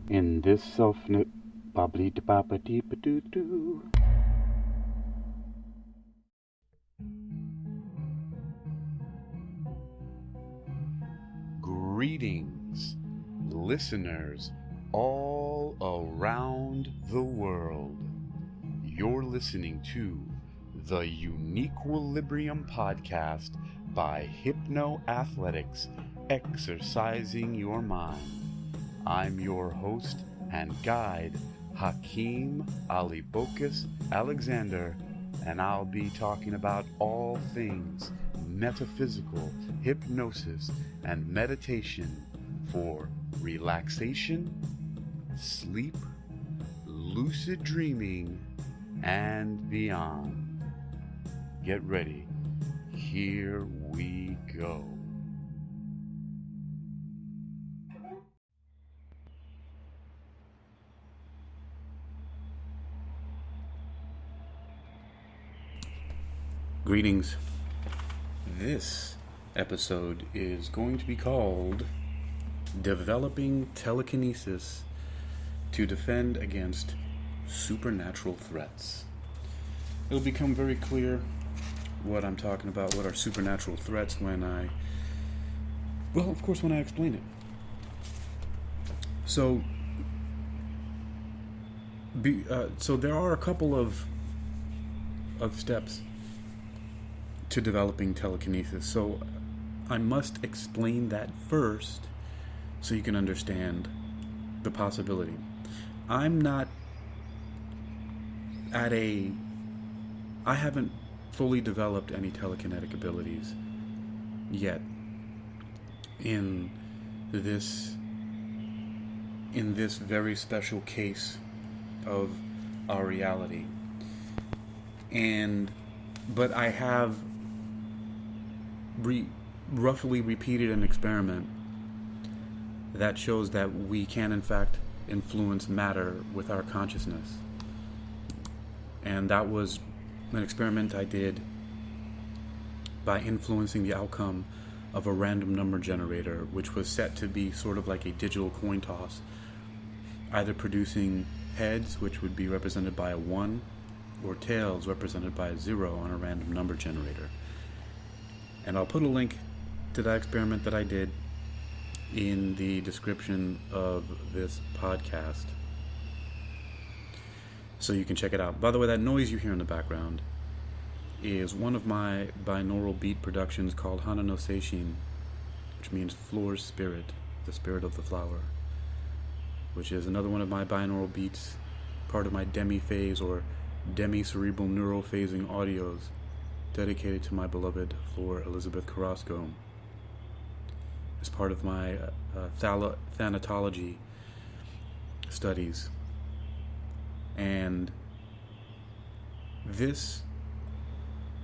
In this self-nip bobbly de baba dee ba doo doo. Greetings, listeners all around the world. You're listening to the Uniquilibrium podcast by Hypnoathletics, exercising your mind. I'm your host and guide, Hakeem Ali Bokus Alexander, and I'll be talking about all things metaphysical, hypnosis, and meditation for relaxation, sleep, lucid dreaming, and beyond. Get ready. Here we go. Greetings. This episode is going to be called Developing Telekinesis to Defend Against Supernatural Threats. It'll become very clear what I'm talking about, what are supernatural threats when I explain it. So there are a couple of steps to developing telekinesis. So I must explain that first so you can understand the possibility. I haven't fully developed any telekinetic abilities yet in this very special case of our reality. But I have roughly repeated an experiment that shows that we can in fact influence matter with our consciousness. And that was an experiment I did by influencing the outcome of a random number generator, which was set to be sort of like a digital coin toss, either producing heads, which would be represented by a 1, or tails represented by a 0 on a random number generator. And I'll put a link to that experiment that I did in the description of this podcast, so you can check it out. By the way, that noise you hear in the background is one of my binaural beat productions called Hana no Seishin, which means floor's spirit, the spirit of the flower, which is another one of my binaural beats, part of my demi-phase or demi-cerebral neurophasing audios, dedicated to my beloved Floor Elizabeth Carrasco, as part of my thanatology studies. And this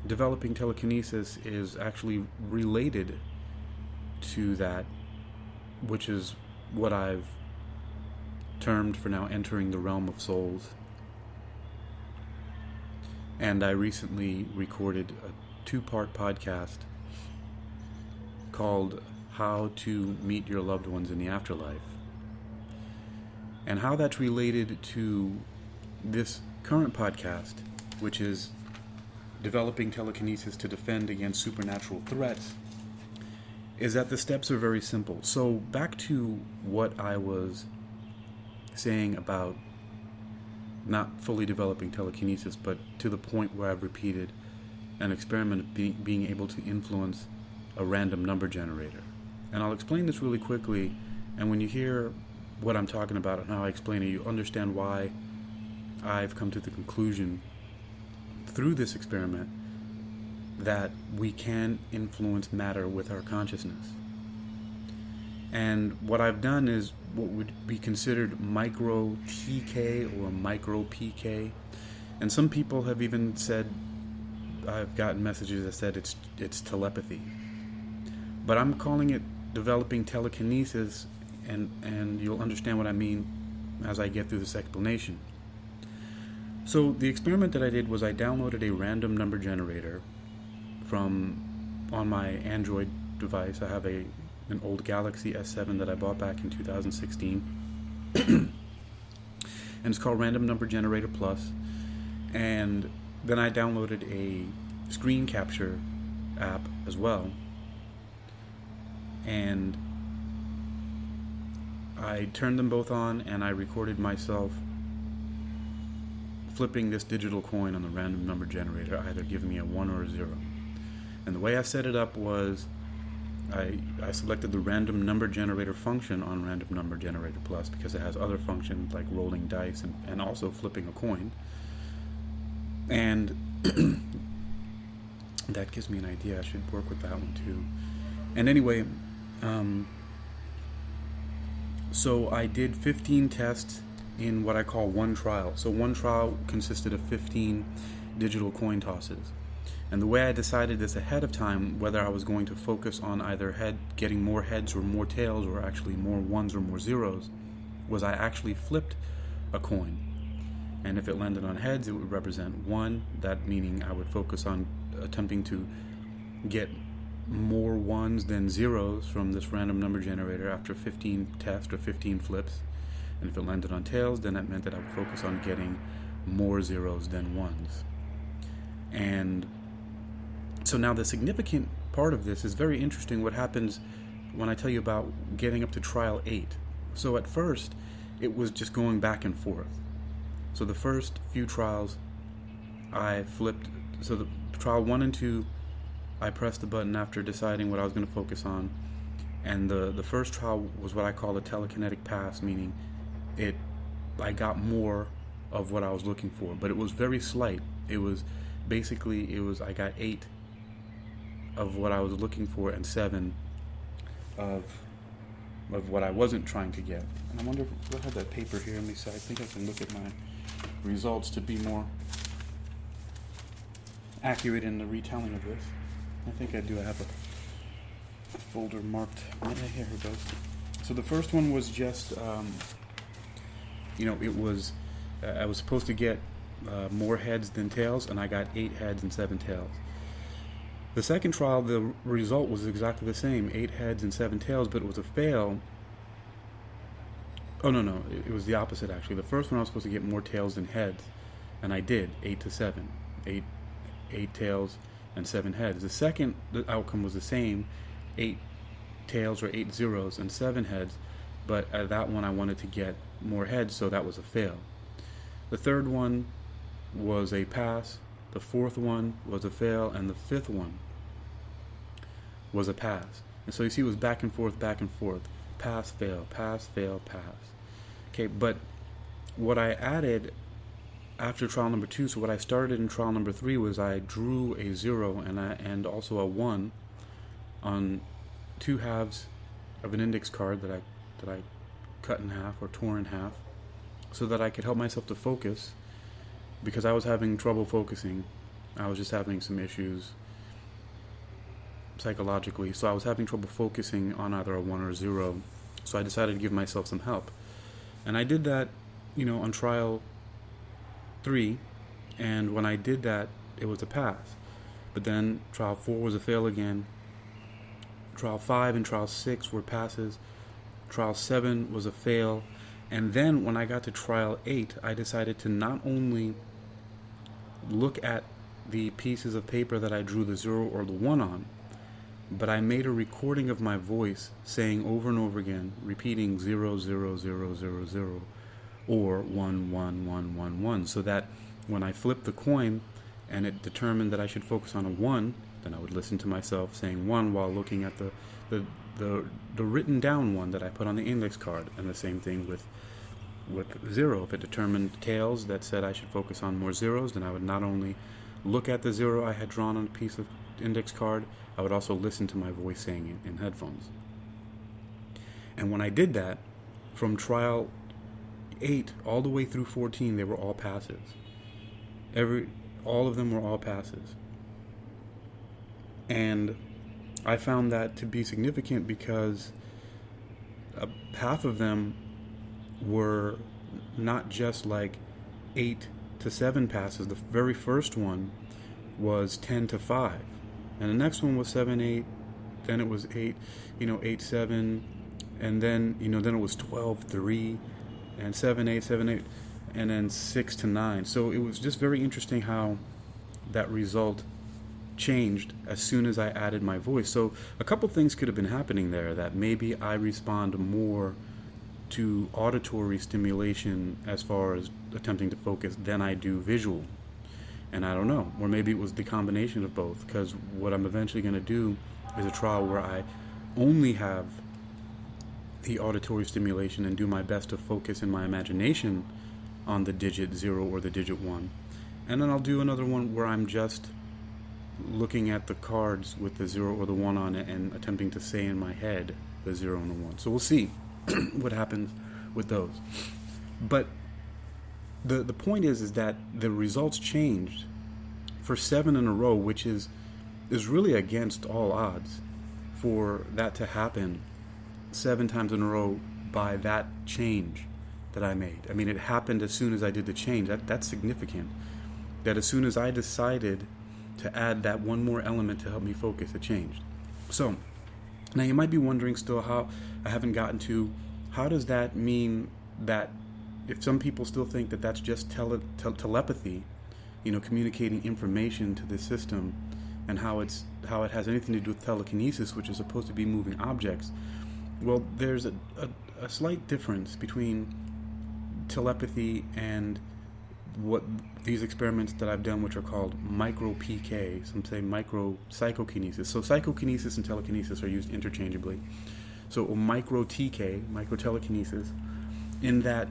developing telekinesis is actually related to that, which is what I've termed for now entering the realm of souls. And I recently recorded a 2-part podcast called How to Meet Your Loved Ones in the Afterlife, and how that's related to this current podcast, which is developing telekinesis to defend against supernatural threats, is that the steps are very simple. So back to what I was saying about not fully developing telekinesis, but to the point where I've repeated an experiment of being able to influence a random number generator. And I'll explain this really quickly, and when you hear what I'm talking about and how I explain it, you understand why I've come to the conclusion through this experiment that we can influence matter with our consciousness. And what I've done is what would be considered micro TK or micro PK. And some people have even said, I've gotten messages that said it's telepathy. But I'm calling it developing telekinesis, and you'll understand what I mean as I get through this explanation. So the experiment that I did was I downloaded a random number generator on my Android device. I have an old Galaxy S7 that I bought back in 2016. and it's called Random Number Generator Plus. And then I downloaded a screen capture app as well, and I turned them both on, and I recorded myself flipping this digital coin on the random number generator, either giving me a 1 or a 0. And the way I set it up was I selected the random number generator function on Random Number Generator Plus because it has other functions like rolling dice and also flipping a coin. And that gives me an idea. I should work with that one too. And anyway, so I did 15 tests in what I call one trial. So one trial consisted of 15 digital coin tosses. And the way I decided this ahead of time, whether I was going to focus on either getting more heads or more tails, or actually more ones or more zeros, was I actually flipped a coin. And if it landed on heads, it would represent 1, that meaning I would focus on attempting to get more 1s than zeros from this random number generator after 15 tests or 15 flips. And if it landed on tails, then that meant that I would focus on getting more zeros than 1s. And so now the significant part of this is very interesting, what happens when I tell you about getting up to trial 8. So at first, it was just going back and forth. So the first few trials, I flipped. So the trial 1 and 2, I pressed the button after deciding what I was going to focus on. And the first trial was what I call a telekinetic pass, meaning I got more of what I was looking for, but it was very slight. It was I got 8 of what I was looking for and 7 of what I wasn't trying to get. And I wonder if I have that paper here. Let me see. I think I can look at my results to be more accurate in the retelling of this. I think I do. I have a folder marked. Here it goes. So the first one was just, it was, I was supposed to get more heads than tails, and I got 8 heads and 7 tails. The second trial, the result was exactly the same, 8 heads and 7 tails, but it was a fail. Oh, no, it was the opposite, actually. The first one I was supposed to get more tails than heads, and I did, 8 to 7. 8 tails and 7 heads. The second outcome was the same, 8 tails or 8 zeros and 7 heads, but at that one I wanted to get more heads, so that was a fail. The third one was a pass, the fourth one was a fail, and the fifth one was a pass. And so you see it was back and forth, pass, fail, pass, fail, pass. Okay, but what I added after trial number 2, so what I started in trial number 3 was I drew a 0 and also a 1 on 2 halves of an index card that I cut in half or tore in half, so that I could help myself to focus, because I was having trouble focusing. I was just having some issues psychologically, so I was having trouble focusing on either a 1 or a 0, so I decided to give myself some help. And I did that, on trial 3, and when I did that, it was a pass. But then trial 4 was a fail again. Trial 5 and trial 6 were passes. Trial 7 was a fail. And then when I got to trial 8, I decided to not only look at the pieces of paper that I drew the 0 or the 1 on, but I made a recording of my voice saying over and over again, repeating 0, 0, 0, 0, 0, or 1, 1, 1, 1, 1, so that when I flipped the coin and it determined that I should focus on a 1, then I would listen to myself saying 1 while looking at the written down 1 that I put on the index card. And the same thing with 0. If it determined tails that said I should focus on more zeros, then I would not only look at the 0 I had drawn on a piece of index card, I would also listen to my voice saying it in headphones. And when I did that, from trial 8 all the way through 14, they were all passes. All of them were all passes. And I found that to be significant because half of them were not just like 8 to 7 passes. The very first one was 10 to 5. And the next one was 7, 8. Then it was 8, 8, 7. And then, then it was 12, 3. and 7 8 7 8, and then 6 to 9. So it was just very interesting how that result changed as soon as I added my voice. So a couple things could have been happening there, that maybe I respond more to auditory stimulation as far as attempting to focus than I do visual. And I don't know, or maybe it was the combination of both, because what I'm eventually going to do is a trial where I only have the auditory stimulation and do my best to focus in my imagination on the digit 0 or the digit 1. And then I'll do another one where I'm just looking at the cards with the 0 or the 1 on it and attempting to say in my head the 0 and the 1. So we'll see what happens with those. But the point is that the results changed for 7 in a row, which is really against all odds for that to happen 7 times in a row by that change that I made. I mean, it happened as soon as I did the change. That's significant. That as soon as I decided to add that one more element to help me focus, it changed. So, now you might be wondering still how I haven't gotten to, how does that mean that if some people still think that that's just telepathy, communicating information to the system, and how it has anything to do with telekinesis, which is supposed to be moving objects. Well, there's a slight difference between telepathy and what these experiments that I've done, which are called micro PK, some say micro psychokinesis. So psychokinesis and telekinesis are used interchangeably. So micro TK, micro telekinesis, in that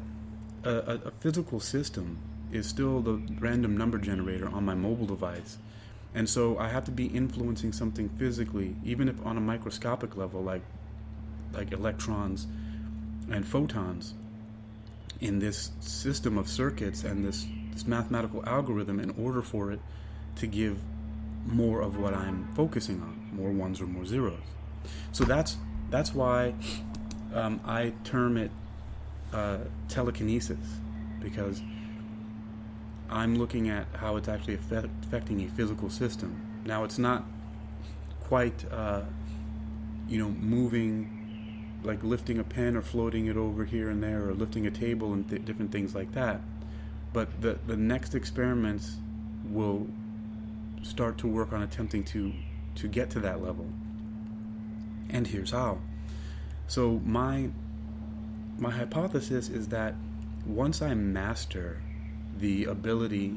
a physical system is still the random number generator on my mobile device. And so I have to be influencing something physically, even if on a microscopic level, like electrons and photons, in this system of circuits and this mathematical algorithm, in order for it to give more of what I'm focusing on, more ones or more zeros. So that's why I term it telekinesis, because I'm looking at how it's actually affecting a physical system. Now, it's not quite, moving, like lifting a pen or floating it over here and there, or lifting a table and different things like that. But the next experiments will start to work on attempting to get to that level. And here's how. So my hypothesis is that once I master the ability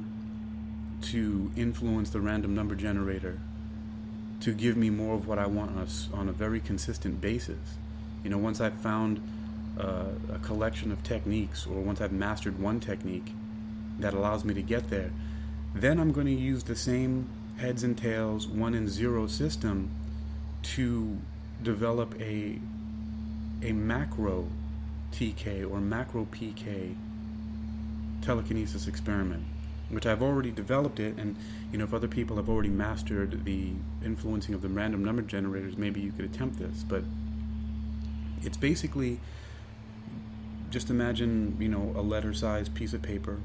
to influence the random number generator to give me more of what I want on a very consistent basis, once I've found a collection of techniques, or once I've mastered one technique that allows me to get there, then I'm going to use the same heads and tails, 1 and 0 system to develop a macro TK or macro PK telekinesis experiment, which I've already developed it. And if other people have already mastered the influencing of the random number generators, maybe you could attempt this. But it's basically, just imagine a letter-sized piece of paper,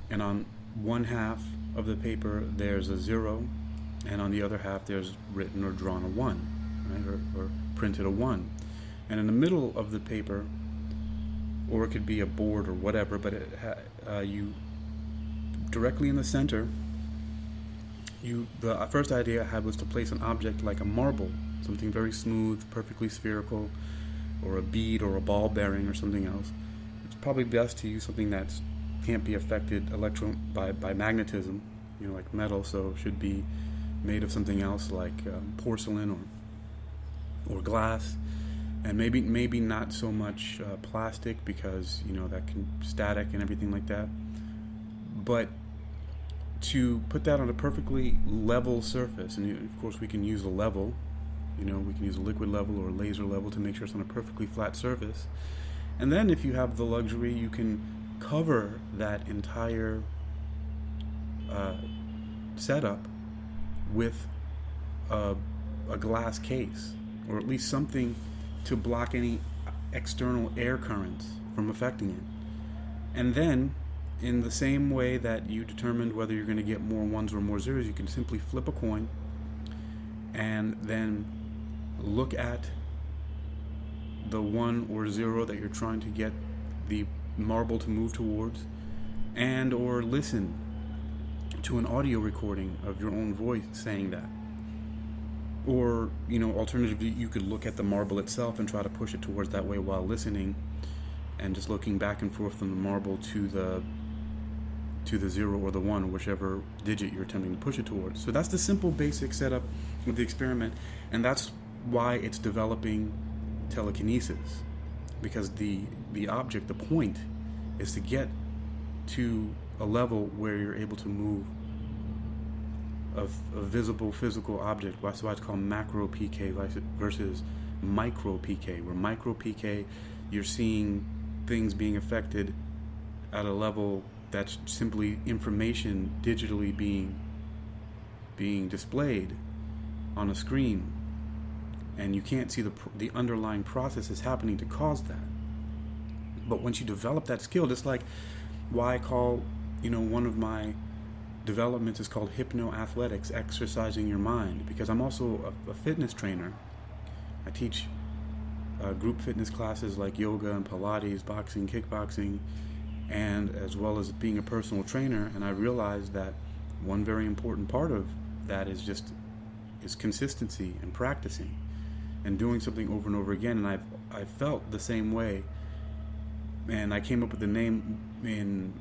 and on one half of the paper there's a 0, and on the other half there's written or drawn a 1, right, or printed a 1. And in the middle of the paper, or it could be a board or whatever, but you directly in the center, the first idea I had was to place an object like a marble, something very smooth, perfectly spherical, or a bead or a ball bearing or something else. It's probably best to use something that can't be affected by magnetism, like metal, so it should be made of something else like porcelain or glass. And maybe not so much plastic, because that can static and everything like that. But to put that on a perfectly level surface, and of course we can use a level, we can use a liquid level or a laser level to make sure it's on a perfectly flat surface. And then if you have the luxury, you can cover that entire setup with a glass case, or at least something to block any external air currents from affecting it. And then, in the same way that you determined whether you're going to get more 1s or more 0s, you can simply flip a coin and then look at the 1 or 0 that you're trying to get the marble to move towards, and or listen to an audio recording of your own voice saying that. Or, alternatively, you could look at the marble itself and try to push it towards that way while listening, and just looking back and forth from the marble to the 0 or the 1, whichever digit you're attempting to push it towards. So that's the simple basic setup with the experiment, and that's why it's developing telekinesis, because the object, the point, is to get to a level where you're able to move a visible physical object. That's why it's called macro PK versus micro PK, where micro PK, you're seeing things being affected at a level that's simply information digitally being displayed on a screen, and you can't see the underlying processes happening to cause that. But once you develop that skill, just like why I call, one of my developments is called hypnoathletics, exercising your mind, because I'm also a fitness trainer. I teach group fitness classes like yoga and Pilates, boxing, kickboxing, and as well as being a personal trainer. And I realized that one very important part of that is consistency and practicing and doing something over and over again. And I've felt the same way, and I came up with the name in,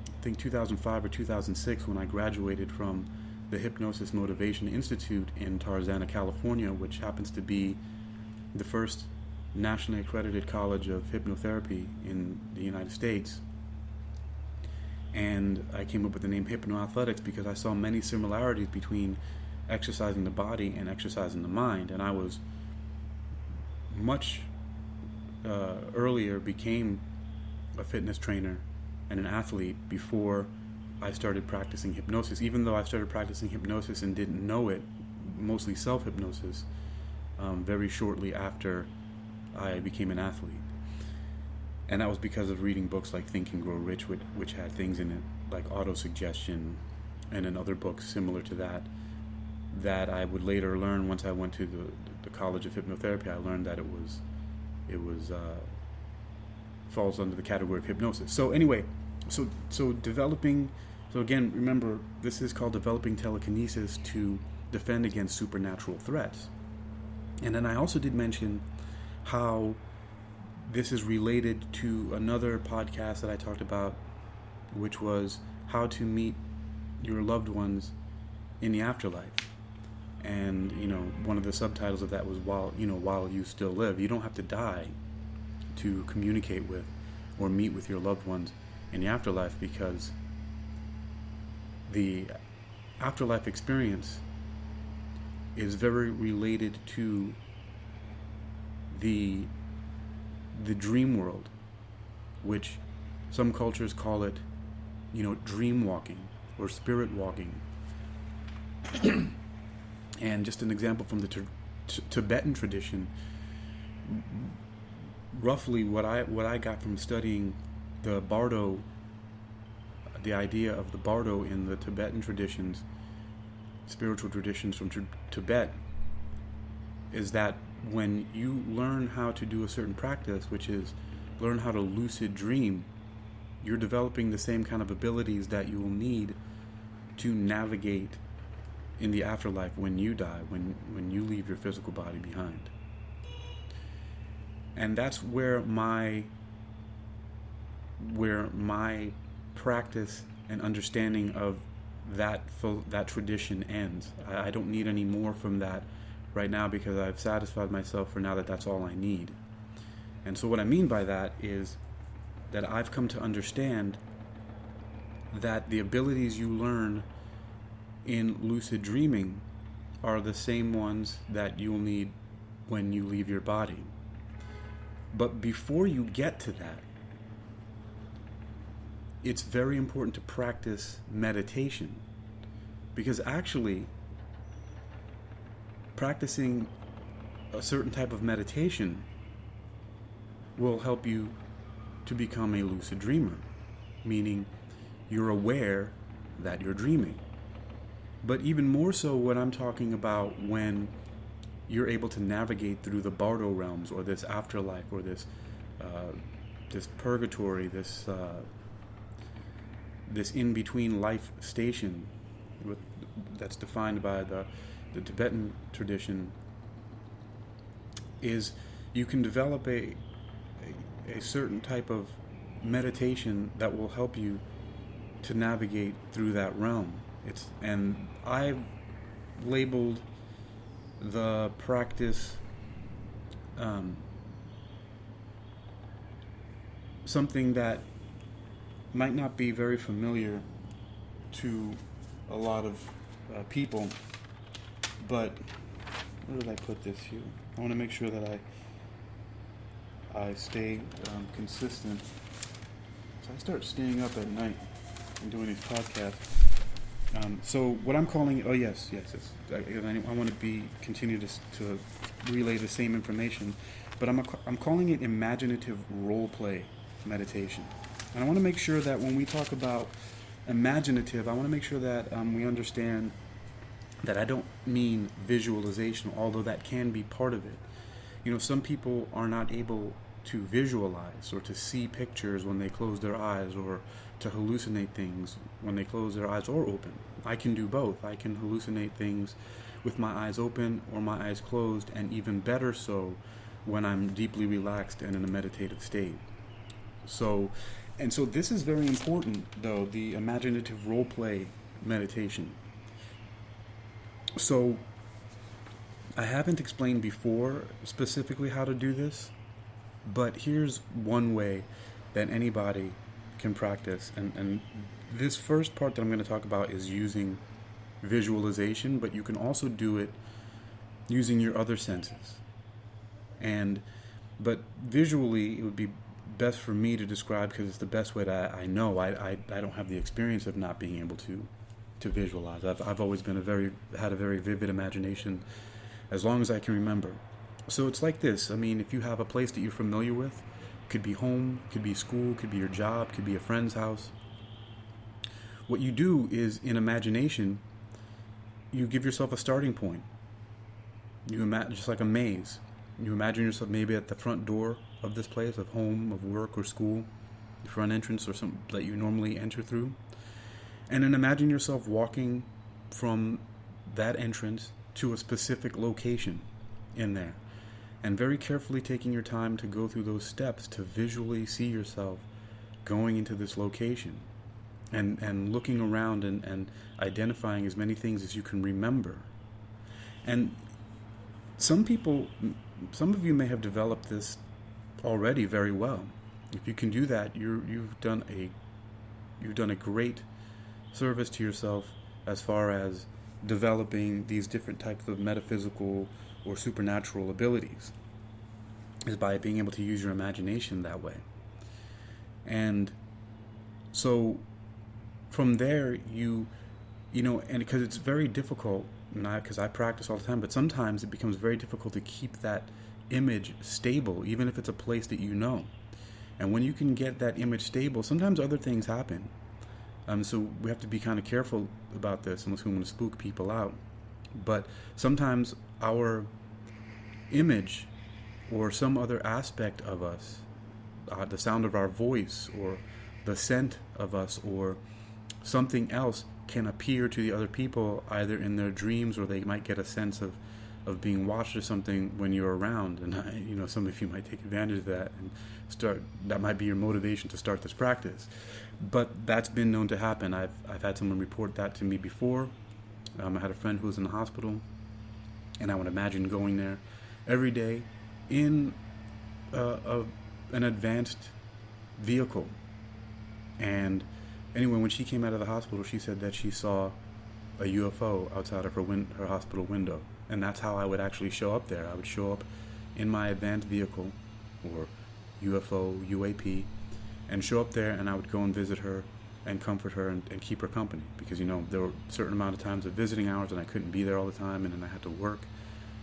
I think, 2005 or 2006, when I graduated from the Hypnosis Motivation Institute in Tarzana, California, which happens to be the first nationally accredited college of hypnotherapy in the United States. And I came up with the name hypnoathletics because I saw many similarities between exercising the body and exercising the mind. And I was much earlier became a fitness trainer and an athlete before I started practicing hypnosis, even though I started practicing hypnosis and didn't know it, mostly self-hypnosis, very shortly after I became an athlete. And that was because of reading books like Think and Grow Rich, which had things in it like auto-suggestion, and in other books similar to that I would later learn once I went to the College of Hypnotherapy. I learned that it was falls under the category of hypnosis. So anyway, so again, remember, this is called developing telekinesis to defend against supernatural threats. And then I also did mention how this is related to another podcast that I talked about, which was how to meet your loved ones in the afterlife. And, one of the subtitles of that was while you still live. You don't have to die to communicate with or meet with your loved ones in the afterlife, because the afterlife experience is very related to the dream world, which some cultures call it, dream walking or spirit walking. And just an example from the Tibetan tradition, roughly what I got from studying the bardo, the idea of the bardo in the Tibetan traditions, spiritual traditions from Tibet, is that when you learn how to do a certain practice, which is learn how to lucid dream, you're developing the same kind of abilities that you will need to navigate in the afterlife when you die, when you leave your physical body behind. And that's where my practice and understanding of that tradition ends. I don't need any more from that right now, because I've satisfied myself for now that that's all I need. And so what I mean by that is that I've come to understand that the abilities you learn in lucid dreaming are the same ones that you'll need when you leave your body. But before you get to that, it's very important to practice meditation, because actually practicing a certain type of meditation will help you to become a lucid dreamer, meaning you're aware that you're dreaming. But even more so, what I'm talking about when you're able to navigate through the bardo realms, or this afterlife, or this purgatory, this in between life station, that's defined by the Tibetan tradition, is you can develop a certain type of meditation that will help you to navigate through that realm. And I've labeled the practice something that might not be very familiar to a lot of people, but where did I put this here? I want to make sure that I stay consistent. So I start staying up at night and doing these podcasts. So what I'm calling, yes. I want to continue to relay the same information, but I'm calling it imaginative role play meditation. And I want to make sure that when we talk about imaginative, I want to make sure that we understand that I don't mean visualization, although that can be part of it. Some people are not able to visualize or to see pictures when they close their eyes, or to hallucinate things when they close their eyes or open. I can do both. I can hallucinate things with my eyes open or my eyes closed, and even better so when I'm deeply relaxed and in a meditative state. So this is very important, though, the imaginative role play meditation. So I haven't explained before specifically how to do this, but here's one way that anybody can practice. And this first part that I'm going to talk about is using visualization, but you can also do it using your other senses. But visually, it would be best for me to describe, because it's the best way that I know. I don't have the experience of not being able to visualize. I've always had a very vivid imagination as long as I can remember. So it's like this. I mean, if you have a place that you're familiar with, could be home, could be school, could be your job, could be a friend's house. What you do is, in imagination, you give yourself a starting point. You imagine, just like a maze. You imagine yourself maybe at the front door of this place, of home, of work, or school, the front entrance, or something that you normally enter through. And then imagine yourself walking from that entrance to a specific location in there, and very carefully taking your time to go through those steps to visually see yourself going into this location, and looking around and identifying as many things as you can remember. And some of you may have developed this already very well. If you can do that, you've done a great service to yourself as far as developing these different types of metaphysical or supernatural abilities, is by being able to use your imagination that way. And so from there, and because it's very difficult, because I practice all the time, but sometimes it becomes very difficult to keep that image stable, even if it's a place that you know. And when you can get that image stable, sometimes other things happen. So we have to be kind of careful about this, unless we want to spook people out. But sometimes our image or some other aspect of us, the sound of our voice or the scent of us or something else, can appear to the other people either in their dreams, or they might get a sense of being watched or something when you're around. And some of you might take advantage of that and that might be your motivation to start this practice. But that's been known to happen. I've had someone report that to me before. I had a friend who was in the hospital, and I would imagine going there every day in an advanced vehicle. And anyway, when she came out of the hospital, she said that she saw a UFO outside of her hospital window. And that's how I would actually show up there. I would show up in my advanced vehicle, or UFO, UAP, and show up there, and I would go and visit her and comfort her and keep her company. Because, there were a certain amount of times of visiting hours, and I couldn't be there all the time, and then I had to work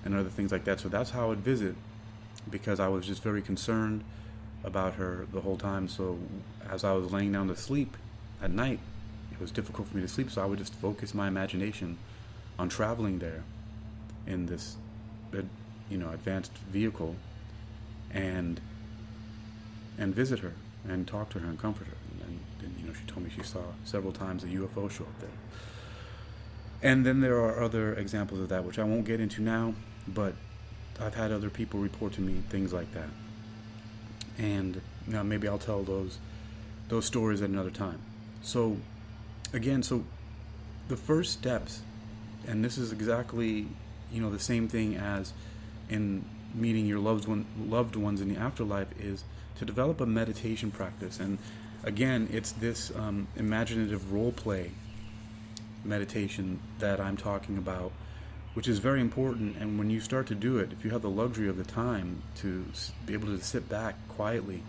and other things like that. So that's how I would visit, because I was just very concerned about her the whole time. So as I was laying down to sleep at night, it was difficult for me to sleep, so I would just focus my imagination on traveling there in this advanced vehicle, and and visit her and talk to her and comfort her. And you know, she told me she saw several times a UFO show up there. And then there are other examples of that, which I won't get into now, but I've had other people report to me things like that. And you know, maybe I'll tell those stories at another time. So again, the first steps, and this is exactly, you know, the same thing as in meeting your loved ones in the afterlife, is to develop a meditation practice. And again, it's this imaginative role play meditation that I'm talking about, which is very important. And when you start to do it, if you have the luxury of the time to be able to sit back quietly,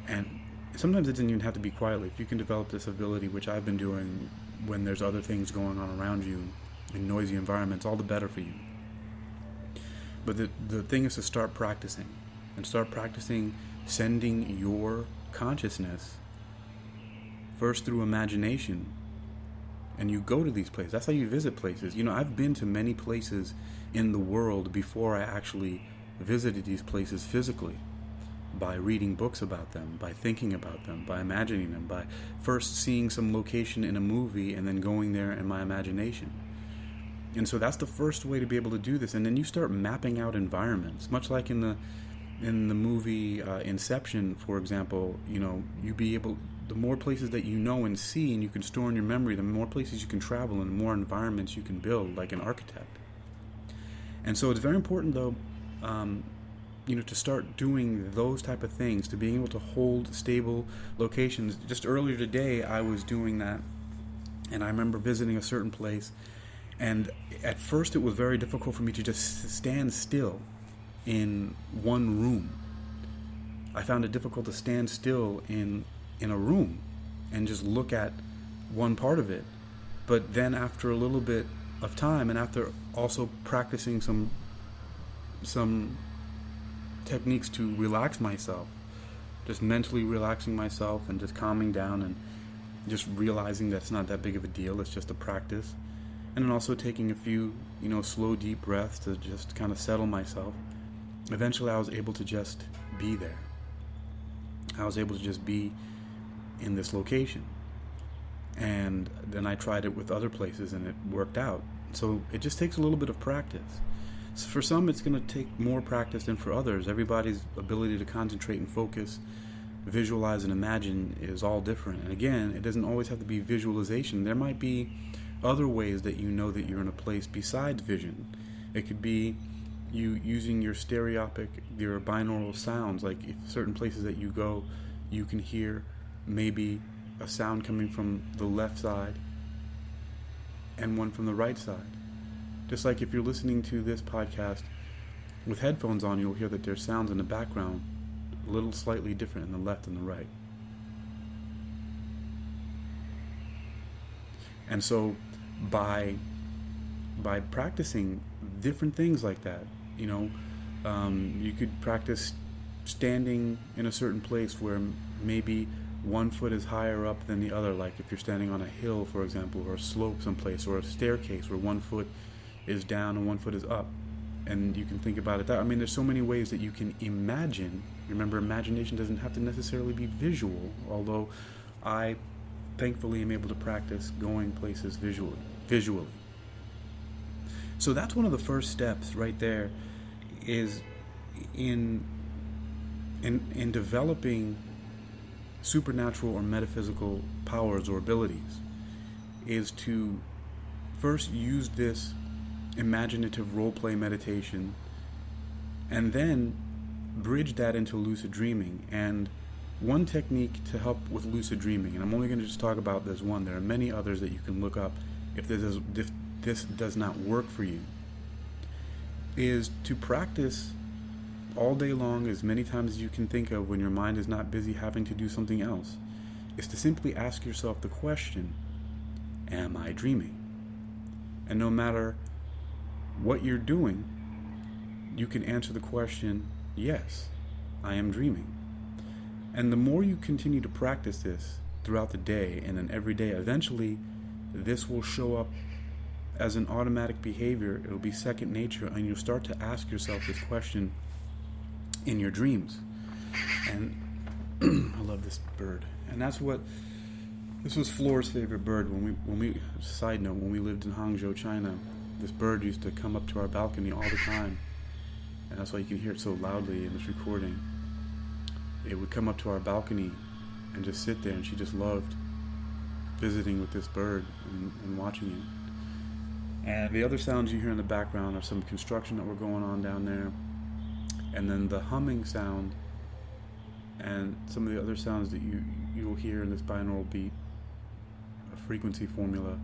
and sometimes it doesn't even have to be quietly, if you can develop this ability, which I've been doing when there's other things going on around you in noisy environments, all the better for you. But the thing is to start practicing, and start practicing sending your consciousness first through imagination. And you go to these places. That's how you visit places. You know, I've been to many places in the world before I actually visited these places physically, by reading books about them, by thinking about them, by imagining them, by first seeing some location in a movie and then going there in my imagination. And so that's the first way to be able to do this. And then you start mapping out environments, much like in the movie Inception, for example. You know, the more places that you know and see and you can store in your memory, the more places you can travel and the more environments you can build, like an architect. And so it's very important, though, you know, to start doing those type of things, to being able to hold stable locations. Just earlier today, I was doing that, and I remember visiting a certain place, and at first it was very difficult for me to just stand still in one room. I found it difficult to stand still in a room and just look at one part of it. But then after a little bit of time, and after also practicing some techniques to relax myself, just mentally relaxing myself and just calming down and just realizing that it's not that big of a deal, it's just a practice. And then also taking a few, you know, slow, deep breaths to just kind of settle myself. Eventually I was able to just be there. I was able to just be in this location. And then I tried it with other places and it worked out. So it just takes a little bit of practice. So for some, it's going to take more practice than for others. Everybody's ability to concentrate and focus, visualize and imagine is all different. And again, it doesn't always have to be visualization. There might be other ways that you know that you're in a place besides vision. It could be you using your stereopic, your binaural sounds. Like if certain places that you go, you can hear maybe a sound coming from the left side and one from the right side. Just like if you're listening to this podcast with headphones on, you'll hear that there's sounds in the background a little slightly different in the left and the right. And so by practicing different things like that, you know, you could practice standing in a certain place where maybe one foot is higher up than the other, like if you're standing on a hill, for example, or a slope someplace, or a staircase where one foot is down and one foot is up. And you can think about it that, I mean, there's so many ways that you can imagine. Remember, imagination doesn't have to necessarily be visual, although I thankfully am able to practice going places visually. So that's one of the first steps right there, is in developing supernatural or metaphysical powers or abilities, is to first use this imaginative role-play meditation and then bridge that into lucid dreaming. And one technique to help with lucid dreaming, and I'm only going to just talk about this one, there are many others that you can look up if this does not work for you, is to practice all day long, as many times as you can think of when your mind is not busy having to do something else, is to simply ask yourself the question, am I dreaming? And no matter what you're doing, you can answer the question, yes, I am dreaming. And the more you continue to practice this throughout the day and then every day, eventually this will show up as an automatic behavior. It'll be second nature, and you'll start to ask yourself this question in your dreams. And I love this bird. And this was Flora's favorite bird. Side note, when we lived in Hangzhou, China, this bird used to come up to our balcony all the time. And that's why you can hear it so loudly in this recording. It would come up to our balcony and just sit there, and she just loved visiting with this bird and watching it. And the other sounds you hear in the background are some construction that were going on down there. And then the humming sound and some of the other sounds that you'll hear in this binaural beat, a frequency formula,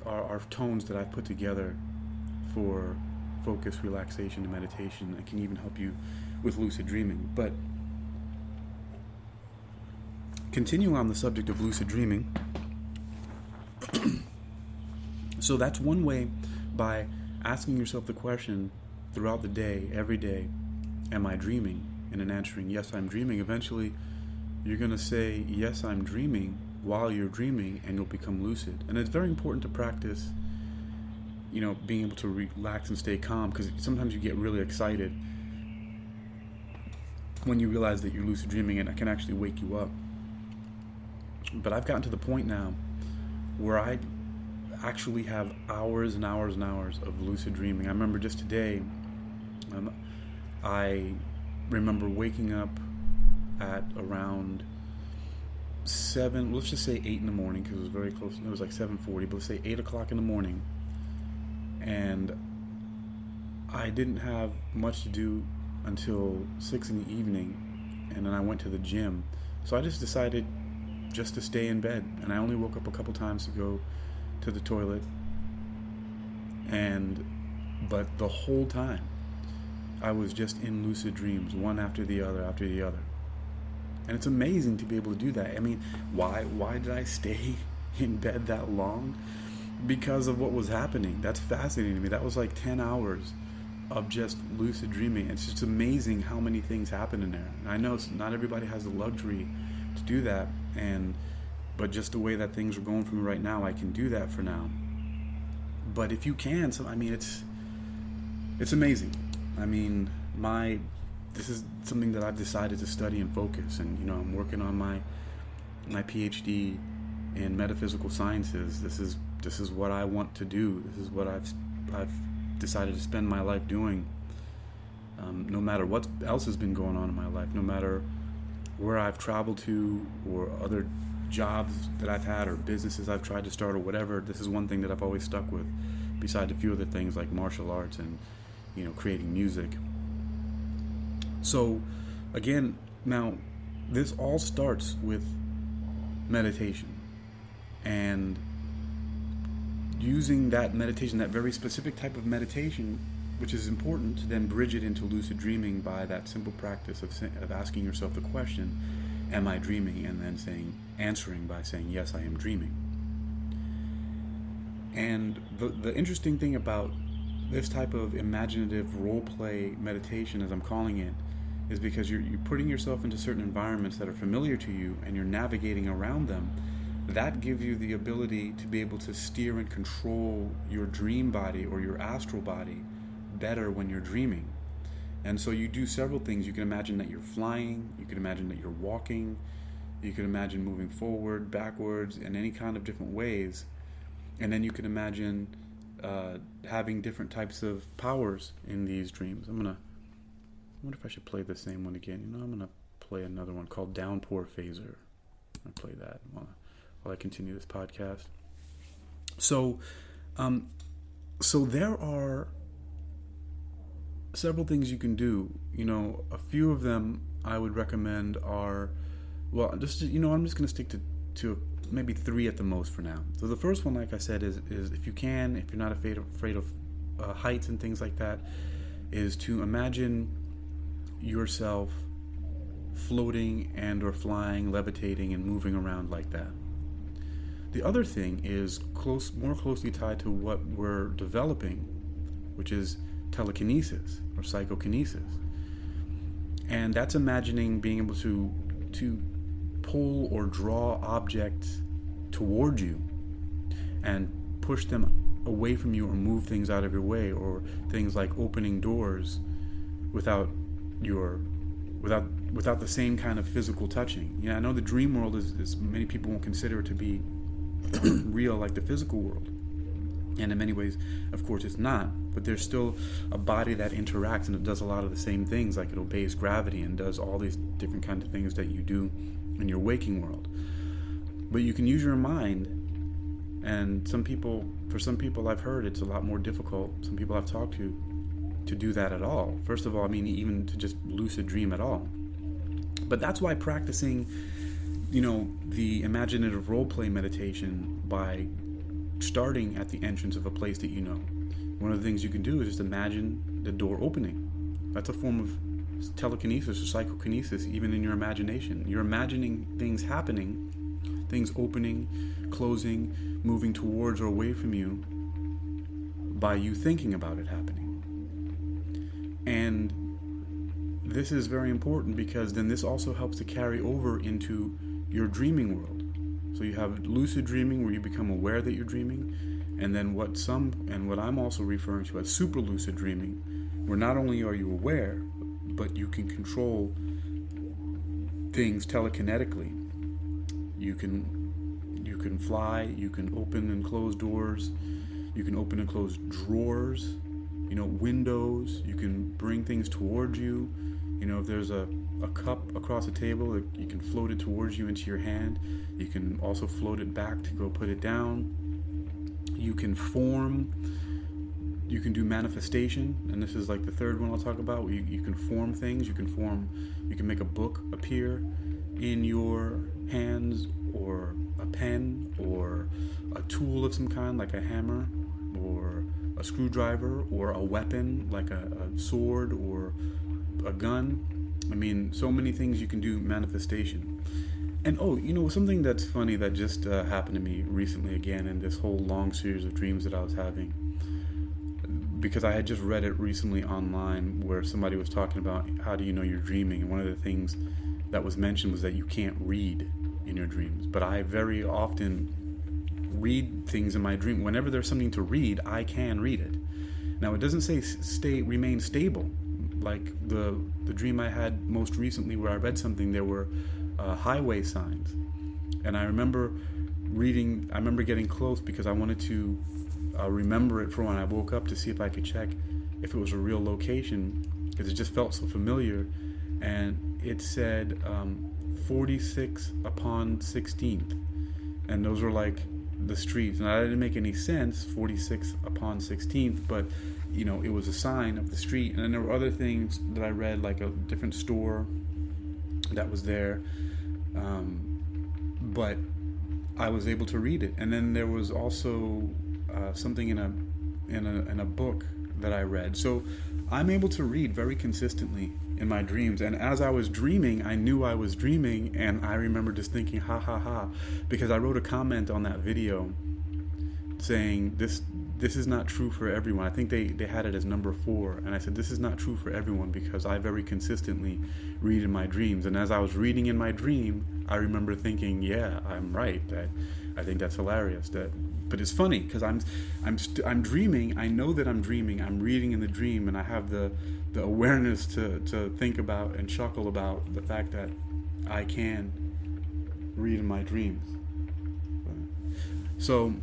are tones that I've put together for focus, relaxation, and meditation. It can even help you with lucid dreaming. But continuing on the subject of lucid dreaming, so that's one way, by asking yourself the question throughout the day, every day, am I dreaming? And then answering, yes, I'm dreaming. Eventually, you're going to say, yes, I'm dreaming, while you're dreaming, and you'll become lucid. And it's very important to practice, being able to relax and stay calm, because sometimes you get really excited when you realize that you're lucid dreaming, and it can actually wake you up. But I've gotten to the point now where I actually have hours and hours and hours of lucid dreaming. I remember just today, I remember waking up at around 7, let's just say 8 in the morning, because it was very close. It was like 7:40, but let's say 8 o'clock in the morning. And I didn't have much to do until 6 in the evening, and then I went to the gym. So I just decided just to stay in bed, and I only woke up a couple times to go to the toilet. But the whole time, I was just in lucid dreams, one after the other. And it's amazing to be able to do that. I mean, why did I stay in bed that long? Because of what was happening. That's fascinating to me. That was like 10 hours of just lucid dreaming. It's just amazing how many things happen in there. And I know not everybody has the luxury to do that, but just the way that things are going for me right now, I can do that for now. But if you can, it's amazing. I mean, this is something that I've decided to study and focus, and I'm working on my PhD in metaphysical sciences. This is what I want to do. This is what I've decided to spend my life doing. No matter what else has been going on in my life, no matter where I've traveled to, or other jobs that I've had, or businesses I've tried to start, or whatever, this is one thing that I've always stuck with, besides a few other things like martial arts and creating music. So again, now this all starts with meditation, and using that meditation, that very specific type of meditation, which is important to then bridge it into lucid dreaming by that simple practice of asking yourself the question, am I dreaming? And then answering by saying, yes, I am dreaming. And the interesting thing about this type of imaginative role play meditation, as I'm calling it, is because you're putting yourself into certain environments that are familiar to you, and you're navigating around them. That gives you the ability to be able to steer and control your dream body or your astral body better when you're dreaming. And so you do several things. You can imagine that you're flying, you can imagine that you're walking, you can imagine moving forward, backwards, in any kind of different ways. And then you can imagine having different types of powers in these dreams. I wonder if I should play the same one again. I'm going to play another one called Downpour Phaser. I'll play that while I continue this podcast. So there are several things you can do. A few of them I would recommend are, I'm just going to stick to maybe 3 at the most for now. So the first one, like I said, is if you're not afraid of heights and things like that, is to imagine yourself floating and or flying, levitating, and moving around like that. The other thing is more closely tied to what we're developing, which is telekinesis or psychokinesis. And that's imagining being able to pull or draw objects toward you and push them away from you, or move things out of your way, or things like opening doors without your without the same kind of physical touching. I know the dream world is many people won't consider it to be real like the physical world. And in many ways, of course, it's not. But there's still a body that interacts, and it does a lot of the same things, like it obeys gravity and does all these different kinds of things that you do in your waking world. But you can use your mind, and for some people I've heard it's a lot more difficult, some people I've talked to do that at all. First of all, even to just lucid dream at all. But that's why practicing, the imaginative role play meditation by starting at the entrance of a place that one of the things you can do is just imagine the door opening. That's a form of telekinesis or psychokinesis, even in your imagination. You're imagining things happening, things opening, closing, moving towards or away from you by you thinking about it happening. And this is very important, because then this also helps to carry over into your dreaming world. So you have lucid dreaming, where you become aware that you're dreaming, and then what I'm also referring to as super lucid dreaming, where not only are you aware, but you can control things telekinetically. You can fly, you can open and close doors, you can open and close drawers, windows, you can bring things towards you. If there's a cup across the table, you can float it towards you into your hand. You can also float it back to go put it down. You can form, you can do manifestation, and this is like the third one I'll talk about. You can form things. You can make a book appear in your hands, or a pen, or a tool of some kind like a hammer, or a screwdriver, or a weapon like a sword or a gun. So many things you can do manifestation. And something that's funny that just happened to me recently again in this whole long series of dreams that I was having, because I had just read it recently online, where somebody was talking about how do you know you're dreaming, and one of the things that was mentioned was that you can't read in your dreams. But I very often read things in my dream. Whenever there's something to read, I can read it. Now, it doesn't say remain stable. Like the dream I had most recently, where I read something, there were highway signs, and I remember getting close because I wanted to remember it for when I woke up, to see if I could check if it was a real location, because it just felt so familiar. And it said 46 upon 16th, and those were like the streets, and that didn't make any sense, 46 upon 16th, but it was a sign of the street. And then there were other things that I read, like a different store that was there, but I was able to read it. And then there was also something in a book that I read. So I'm able to read very consistently in my dreams. And as I was dreaming, I knew I was dreaming, and I remember just thinking, ha ha ha, because I wrote a comment on that video saying this is not true for everyone. I think they had it as number 4, and I said this is not true for everyone, because I very consistently read in my dreams. And as I was reading in my dream, I remember thinking, yeah, I'm right. I think that's hilarious. But it's funny, because I'm dreaming. I know that I'm dreaming. I'm reading in the dream, and I have the awareness to think about and chuckle about the fact that I can read in my dreams. So,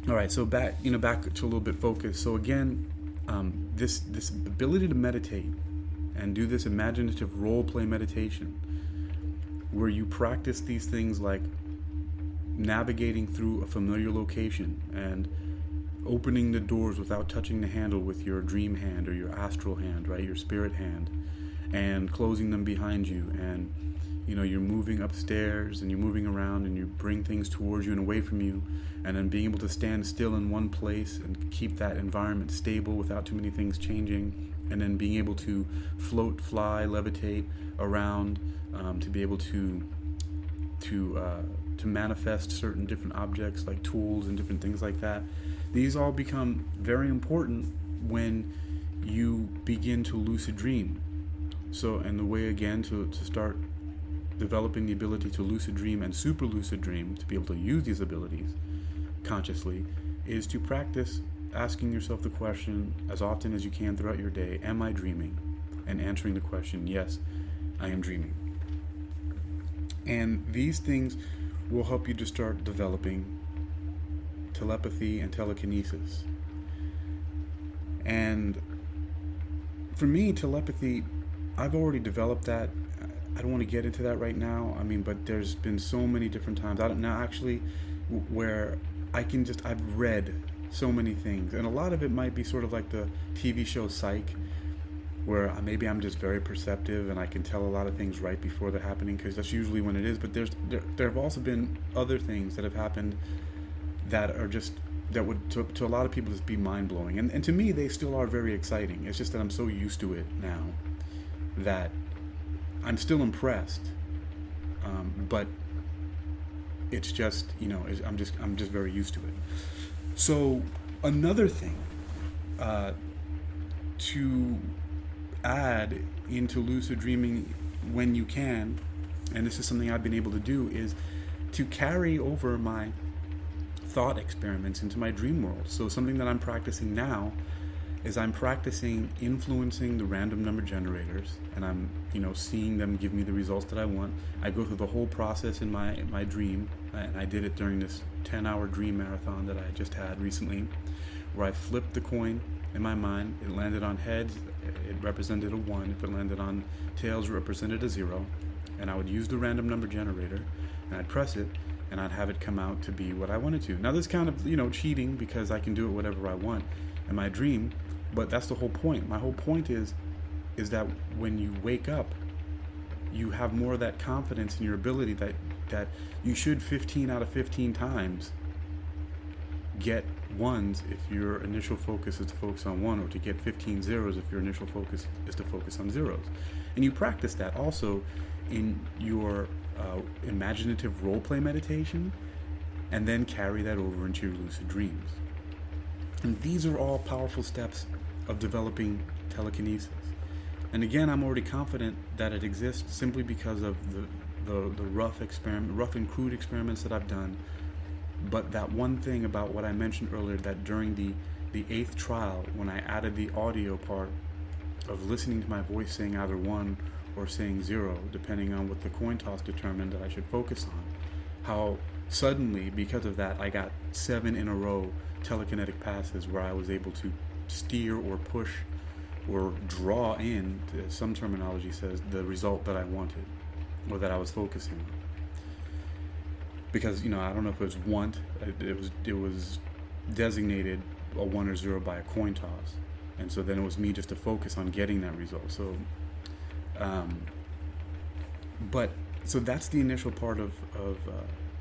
all right. So back to a little bit focused. So again, this ability to meditate and do this imaginative role play meditation, where you practice these things like navigating through a familiar location and opening the doors without touching the handle with your dream hand or your astral hand, right, your spirit hand, and closing them behind you. And you're moving upstairs and you're moving around, and you bring things towards you and away from you, and then being able to stand still in one place and keep that environment stable without too many things changing, and then being able to float, fly, levitate around, to be able to manifest certain different objects like tools and different things like that. These all become very important when you begin to lucid dream. So, and the way again to start developing the ability to lucid dream and super lucid dream, to be able to use these abilities consciously, is to practice asking yourself the question as often as you can throughout your day, am I dreaming? and answering the question, yes, I am dreaming. And these things will help you to start developing telepathy and telekinesis. And for me, telepathy, I've already developed that. I don't want to get into that right now. I mean, but there's been so many different times. Where I've read so many things. And a lot of it might be sort of like the TV show Psych, where maybe I'm just very perceptive and I can tell a lot of things right before they're happening, because that's usually when it is. But there have also been other things that have happened that would to a lot of people just be mind-blowing. And to me, they still are very exciting. It's just that I'm so used to it now that I'm still impressed. But it's just, I'm just very used to it. So another thing to add into lucid dreaming when you can, and this is something I've been able to do, is to carry over my thought experiments into my dream world. So something that I'm practicing now is I'm practicing influencing the random number generators, and I'm seeing them give me the results that I want. I go through the whole process in my dream, and I did it during this 10-hour dream marathon that I just had recently, where I flipped the coin in my mind. It landed on heads, it represented a 1. If it landed on tails, it represented a 0. And I would use the random number generator, and I'd press it, and I'd have it come out to be what I wanted to. Now, this kind of, cheating, because I can do it whatever I want in my dream, but that's the whole point. My whole point is that when you wake up, you have more of that confidence in your ability that you should 15 out of 15 times get 1s if your initial focus is to focus on 1, or to get 15 zeros if your initial focus is to focus on zeros. And you practice that also in your imaginative role-play meditation, and then carry that over into your lucid dreams. And these are all powerful steps of developing telekinesis. And again, I'm already confident that it exists simply because of the rough and crude experiments that I've done. But that one thing about what I mentioned earlier, that during the 8th trial, when I added the audio part of listening to my voice saying either 1 or saying 0, depending on what the coin toss determined that I should focus on, how suddenly, because of that, I got 7 in a row telekinetic passes where I was able to steer or push or draw in, some terminology says, the result that I wanted or that I was focusing on. Because, I don't know if it was want, it was designated a 1 or 0 by a coin toss. And so then it was me just to focus on getting that result. So, so that's the initial part of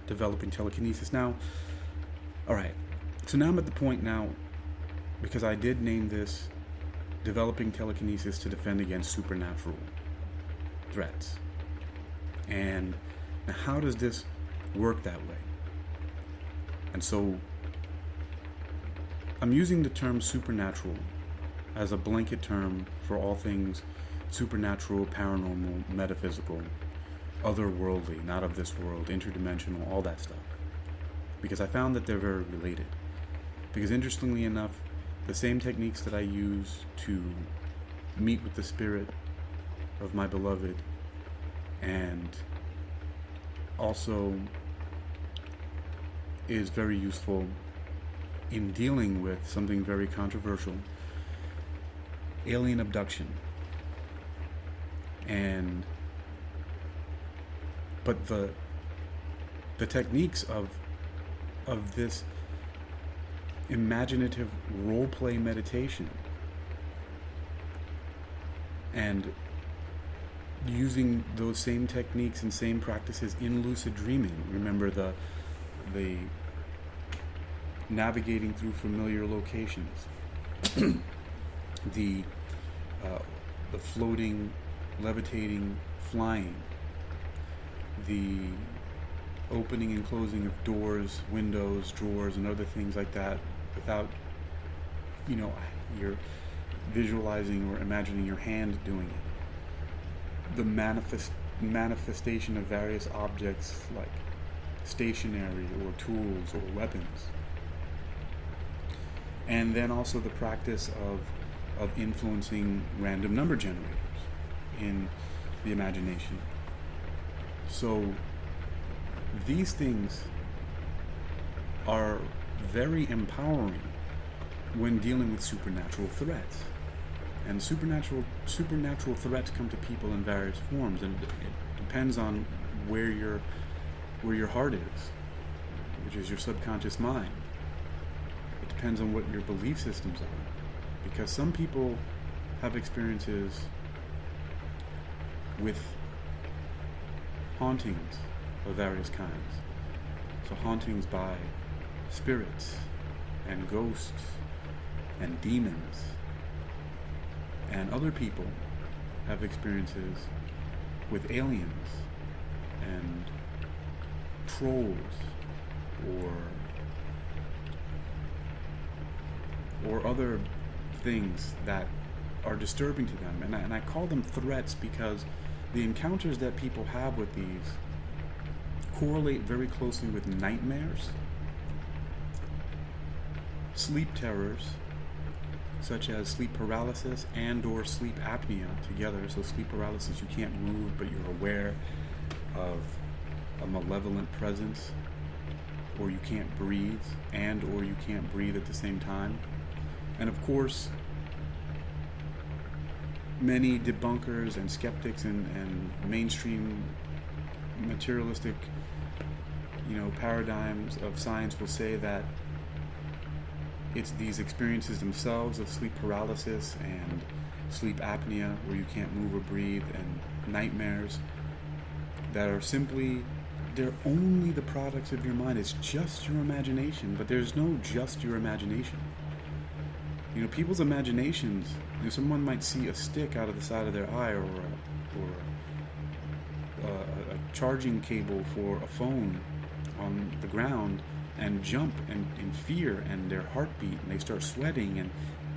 developing telekinesis. Now, all right. So now I'm at the point now, because I did name this Developing Telekinesis to Defend Against Supernatural Threats. And now how does this work that way? And so I'm using the term supernatural as a blanket term for all things supernatural, paranormal, metaphysical, otherworldly, not of this world, interdimensional, all that stuff. Because I found that they're very related. Because interestingly enough, the same techniques that I use to meet with the spirit of my beloved, and also is very useful in dealing with something very controversial, alien abduction. But the techniques of this imaginative role-play meditation and using those same techniques and same practices in lucid dreaming. Remember the navigating through familiar locations, the floating, levitating, flying, the opening and closing of doors, windows, drawers, and other things like that, without, you're visualizing or imagining your hand doing it. The manifestation of various objects like stationery or tools or weapons. And then also the practice of influencing random number generators. in the imagination. So these things are very empowering when dealing with supernatural threats. And supernatural threats come to people in various forms, and it depends on where your heart is, which is your subconscious mind. It depends on what your belief systems are, because some people have experiences with hauntings of various kinds. So hauntings by spirits and ghosts and demons. And other people have experiences with aliens and trolls or other things that are disturbing to them. And I call them threats because the encounters that people have with these correlate very closely with nightmares, sleep terrors, such as sleep paralysis and or sleep apnea together. So sleep paralysis, you can't move, but you're aware of a malevolent presence, or you can't breathe, and or you can't breathe at the same time. And of course, many debunkers and skeptics and mainstream materialistic, paradigms of science will say that it's these experiences themselves of sleep paralysis and sleep apnea, where you can't move or breathe, and nightmares that are they're only the products of your mind. It's just your imagination, but there's no just your imagination. People's imaginations, someone might see a stick out of the side of their eye, or a charging cable for a phone on the ground, and jump in fear and their heartbeat, and they start sweating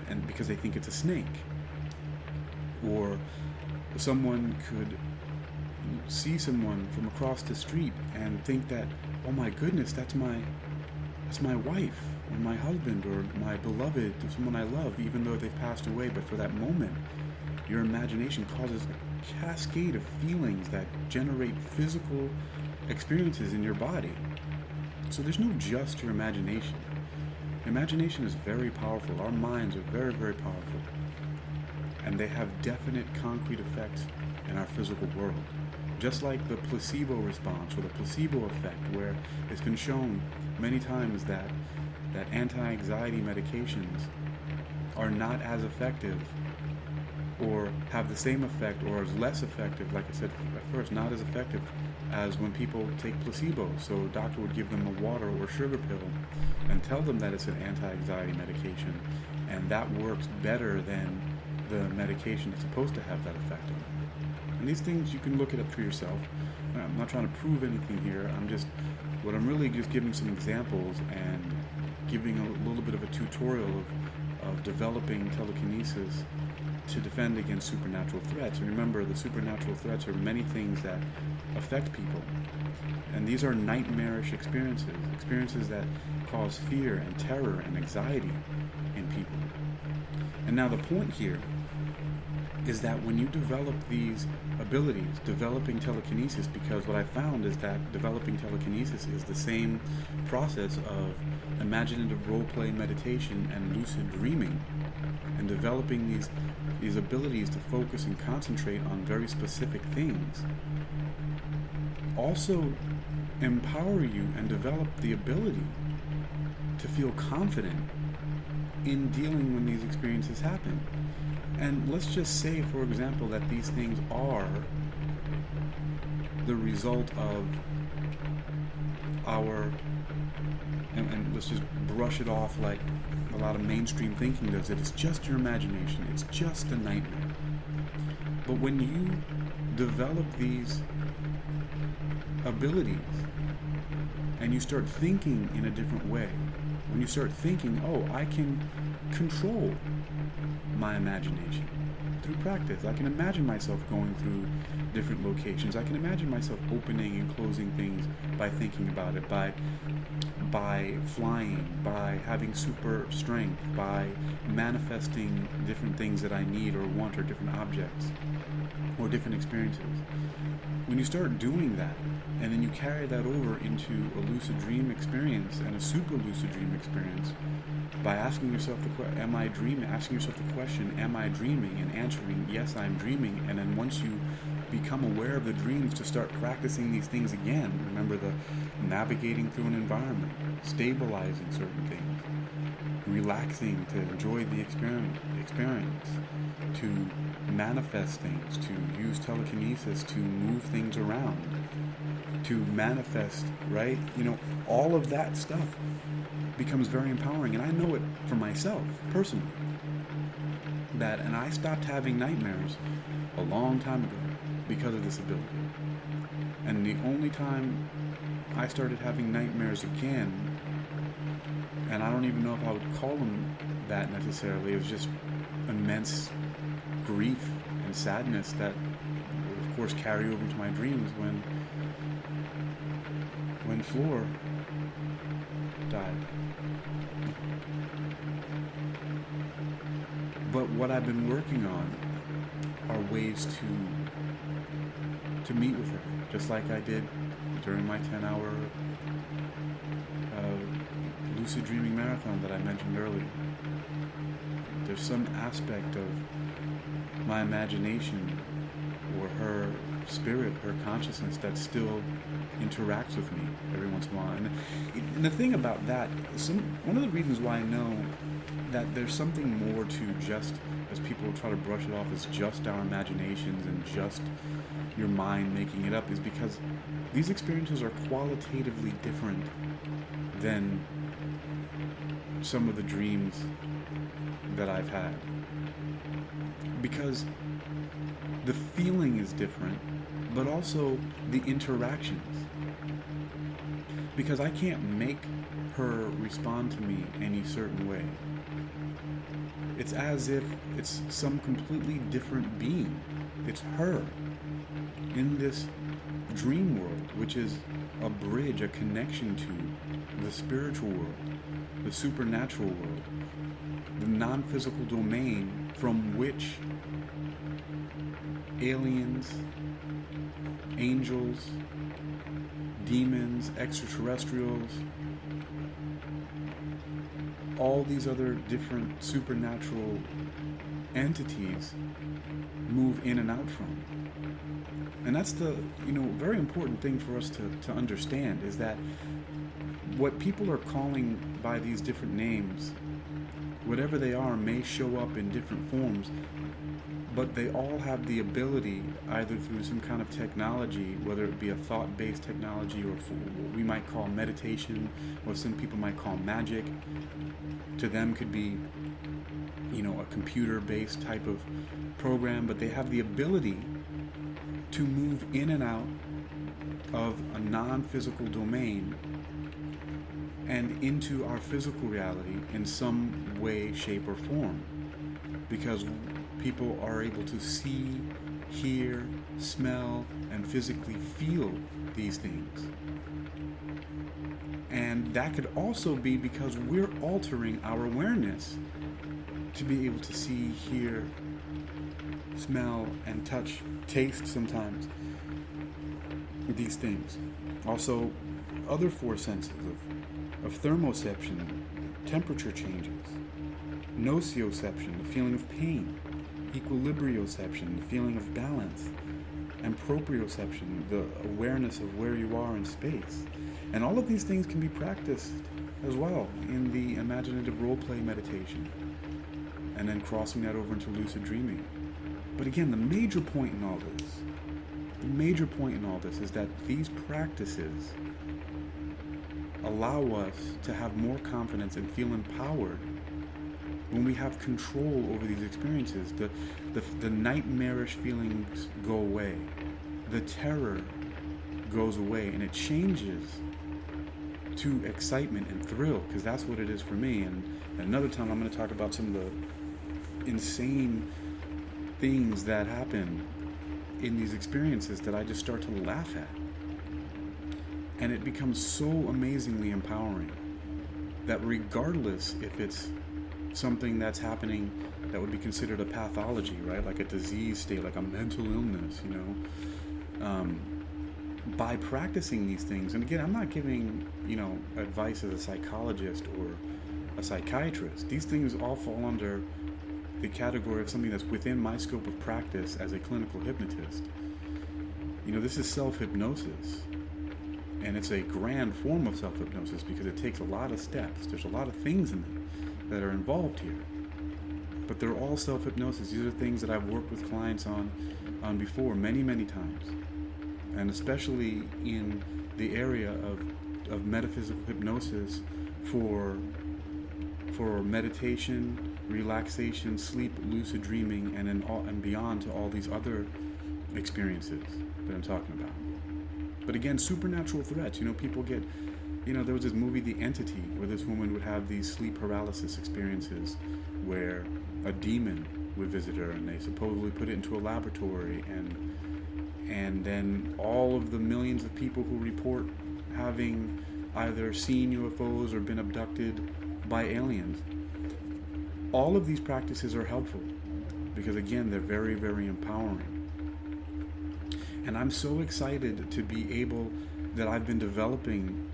and because they think it's a snake. Or someone could see someone from across the street and think that, oh my goodness, that's my wife or my husband or my beloved, someone I love, even though they've passed away. But for that moment, your imagination causes a cascade of feelings that generate physical experiences in your body. So there's no just your imagination. Imagination is very powerful. Our minds are very, very powerful. And they have definite concrete effects in our physical world. Just like the placebo response or the placebo effect, where it's been shown many times that anti-anxiety medications are not as effective, or have the same effect, or is less effective, like I said at first, not as effective as when people take placebo. So a doctor would give them a water or sugar pill and tell them that it's an anti-anxiety medication, and that works better than the medication that's supposed to have that effect on it. And these things, you can look it up for yourself. I'm not trying to prove anything here. I'm really just giving some examples and giving a little bit of a tutorial of developing telekinesis to defend against supernatural threats. And remember, the supernatural threats are many things that affect people. And these are nightmarish experiences that cause fear and terror and anxiety in people. And now the point here is that when you develop these abilities, developing telekinesis, because what I found is that developing telekinesis is the same process of imaginative role-play meditation and lucid dreaming, and developing these abilities to focus and concentrate on very specific things also empower you and develop the ability to feel confident in dealing when these experiences happen. And let's just say, for example, that these things are the result of our, and let's just brush it off like a lot of mainstream thinking does it. It's just your imagination. It's just a nightmare. But when you develop these abilities and you start thinking in a different way, when you start thinking, oh, I can control my imagination through practice. I can imagine myself going through different locations. I can imagine myself opening and closing things by thinking about it, by flying, by having super strength, by manifesting different things that I need or want, or different objects. or different experiences. When you start doing that, and then you carry that over into a lucid dream experience and a super lucid dream experience by asking yourself am I dreaming? Asking yourself the question, am I dreaming? And answering, yes, I'm dreaming. And then once you become aware of the dreams, to start practicing these things again. Remember the navigating through an environment, stabilizing certain things, relaxing to enjoy the experience, to manifest things, to use telekinesis to move things around, to manifest, right? All of that stuff becomes very empowering. And I know it for myself, personally, and I stopped having nightmares a long time ago because of this ability. And the only time I started having nightmares again, and I don't even know if I would call them that necessarily, it was just immense grief and sadness that would, of course, carry over to my dreams when Floor died. But what I've been working on are ways to meet with her, just like I did during my 10-hour lucid dreaming marathon that I mentioned earlier. There's some aspect of my imagination or her spirit, her consciousness, that still interacts with me every once in a while. And the thing about that, one of the reasons why I know that there's something more to just, as people try to brush it off as just our imaginations and just your mind making it up, is because these experiences are qualitatively different than some of the dreams that I've had. Because the feeling is different, but also the interactions. Because I can't make her respond to me any certain way. It's as if it's some completely different being. It's her in this dream world, which is a bridge, a connection to the spiritual world, the supernatural world, the non-physical domain from which aliens, angels, demons, extraterrestrials, all these other different supernatural entities move in and out from. And that's the, very important thing for us to understand, is that what people are calling by these different names, whatever they are, may show up in different forms, but they all have the ability, either through some kind of technology, whether it be a thought-based technology or what we might call meditation, or some people might call magic. To them could be, a computer-based type of program, but they have the ability to move in and out of a non-physical domain and into our physical reality in some way, shape, or form. Because people are able to see, hear, smell, and physically feel these things. And that could also be because we're altering our awareness to be able to see, hear, smell, and touch, taste sometimes these things. Also, other four senses of thermoception, temperature changes, nocioception, the feeling of pain, equilibrioception, the feeling of balance, and proprioception, the awareness of where you are in space. And all of these things can be practiced as well in the imaginative role-play meditation, and then crossing that over into lucid dreaming. But again, the major point in all this is that these practices allow us to have more confidence and feel empowered when we have control over these experiences. The nightmarish feelings go away. The terror goes away, and it changes to excitement and thrill, because that's what it is for me. And another time I'm going to talk about some of the insane things that happen in these experiences that I just start to laugh at. And it becomes so amazingly empowering that regardless if it's something that's happening that would be considered a pathology, right? Like a disease state, like a mental illness, by practicing these things. And again, I'm not giving, advice as a psychologist or a psychiatrist. These things all fall under the category of something that's within my scope of practice as a clinical hypnotist. This is self-hypnosis. And it's a grand form of self-hypnosis because it takes a lot of steps. There's a lot of things in it that are involved here. But they're all self-hypnosis. These are things that I've worked with clients on before many, many times. And especially in the area of metaphysical hypnosis for meditation, relaxation, sleep, lucid dreaming, and beyond to all these other experiences that I'm talking about. But again, supernatural threats. People get, there was this movie, The Entity, where this woman would have these sleep paralysis experiences where a demon would visit her, and they supposedly put it into a laboratory, and then all of the millions of people who report having either seen UFOs or been abducted by aliens. All of these practices are helpful because, again, they're very, very empowering. And I'm so excited to be able, that I've been developing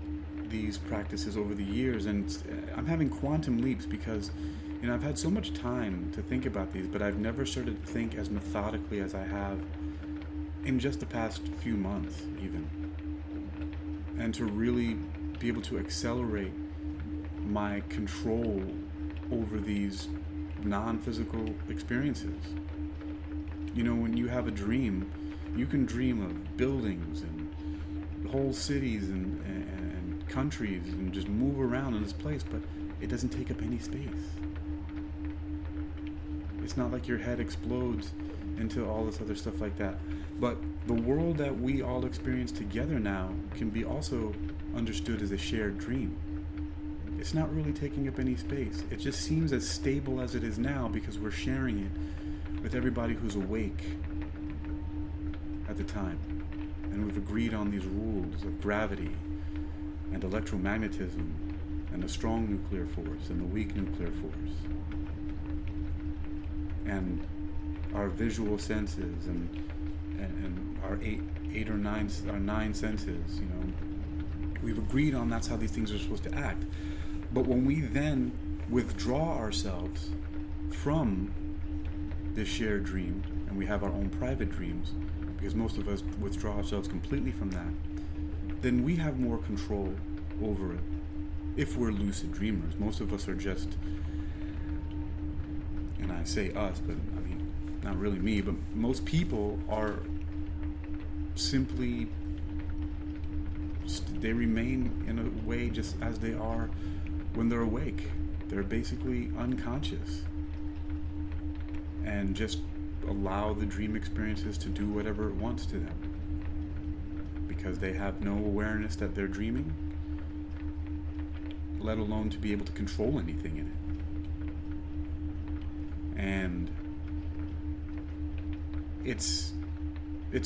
these practices over the years, and I'm having quantum leaps because, I've had so much time to think about these, but I've never started to think as methodically as I have in just the past few months, even. And to really be able to accelerate my control over these non-physical experiences. When you have a dream, you can dream of buildings and whole cities and countries and just move around in this place, but it doesn't take up any space. It's not like your head explodes into all this other stuff like that. But the world that we all experience together now can be also understood as a shared dream. It's not really taking up any space. It just seems as stable as it is now because we're sharing it with everybody who's awake at the time. And we've agreed on these rules of gravity and electromagnetism and the strong nuclear force and the weak nuclear force. And our visual senses and our nine senses, we've agreed on that's how these things are supposed to act. But when we then withdraw ourselves from this shared dream, and we have our own private dreams, because most of us withdraw ourselves completely from that, then we have more control over it. If we're lucid dreamers, most of us are just, and I say us, but not really me, but most people are simply, they remain in a way just as they are when they're awake. They're basically unconscious and just allow the dream experiences to do whatever it wants to them because they have no awareness that they're dreaming, let alone to be able to control anything in it. And it's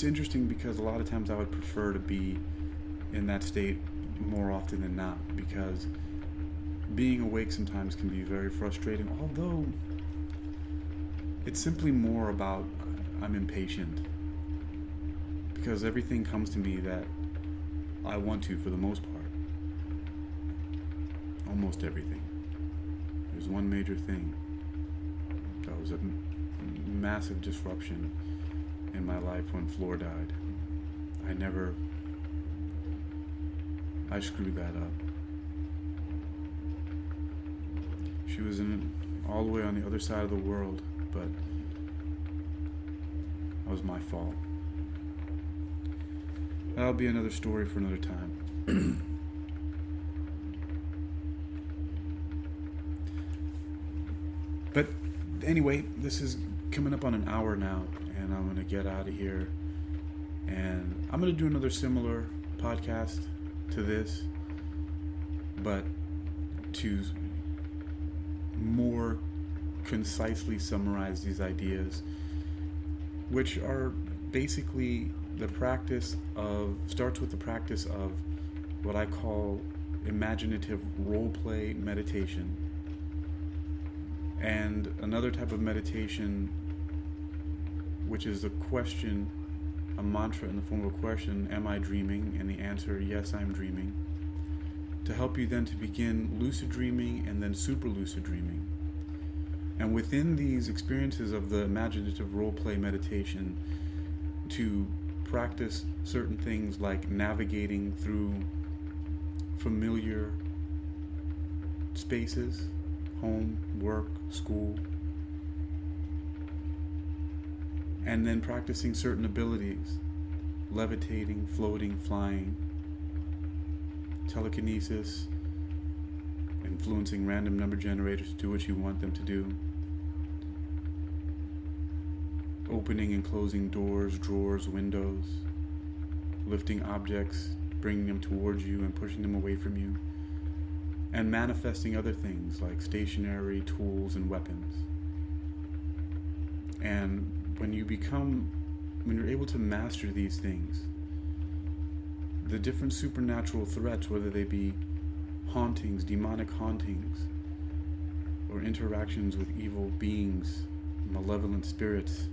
interesting because a lot of times I would prefer to be in that state more often than not, because being awake sometimes can be very frustrating, although it's simply more about I'm impatient because everything comes to me that I want to, for the most part. Almost everything. There's one major thing that was a massive disruption in my life when Floor died. I screwed that up. She was all the way on the other side of the world, but that was my fault. That'll be another story for another time. But anyway, this is coming up on an hour now, and I'm going to get out of here. And I'm going to do another similar podcast to this, but to more concisely summarize these ideas, which are basically starts with the practice of what I call imaginative role play meditation. And another type of meditation, which is a question, a mantra in the form of a question, am I dreaming? And the answer, yes, I'm dreaming. To help you then to begin lucid dreaming and then super lucid dreaming. And within these experiences of the imaginative role play meditation, to practice certain things like navigating through familiar spaces, home, work, school, and then practicing certain abilities, levitating, floating, flying, telekinesis, influencing random number generators to do what you want them to do, opening and closing doors, drawers, windows, lifting objects, bringing them towards you and pushing them away from you, and manifesting other things like stationary tools and weapons. And when you're able to master these things, the different supernatural threats, whether they be hauntings, demonic hauntings, or interactions with evil beings, malevolent spirits,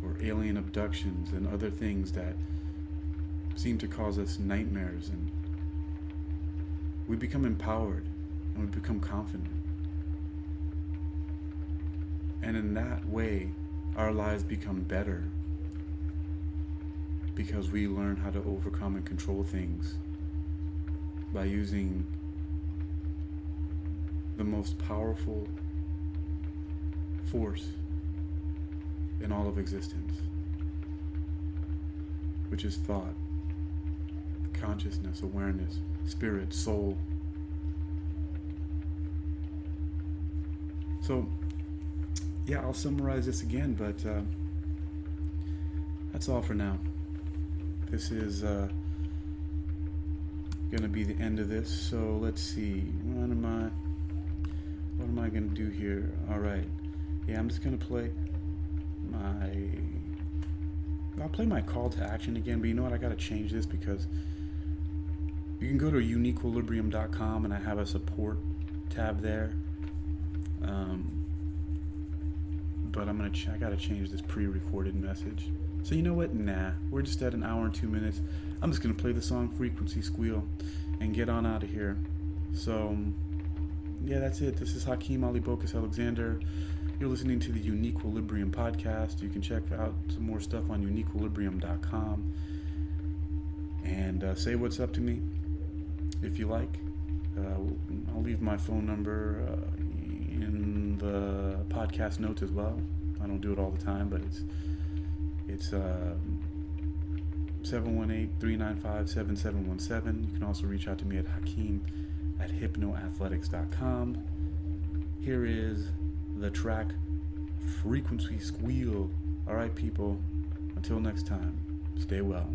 or alien abductions and other things that seem to cause us nightmares, and we become empowered and we become confident. And in that way, our lives become better because we learn how to overcome and control things by using the most powerful force in all of existence, which is thought, consciousness, awareness, spirit, soul. So, yeah, I'll summarize this again, but that's all for now. This is going to be the end of this. So let's see. What am I going to do here? All right. Yeah, I'm just going to play I'll play my call to action again, but you know what? I got to change this because you can go to uniquequilibrium.com and I have a support tab there. But I got to change this pre-recorded message. So you know what? Nah, we're just at 1 hour and 2 minutes. I'm just going to play the song Frequency Squeal and get on out of here. So, yeah, that's it. This is Hakeem Ali Bokus Alexander. You're listening to the Uniquequilibrium podcast. You can check out some more stuff on uniquequilibrium.com. And say what's up to me if you like. I'll leave my phone number in the podcast notes as well. I don't do it all the time, but it's 718-395-7717. You can also reach out to me at hakeem@hypnoathletics.com. Here is the track Frequency Squeal. All right, people. Until next time, stay well.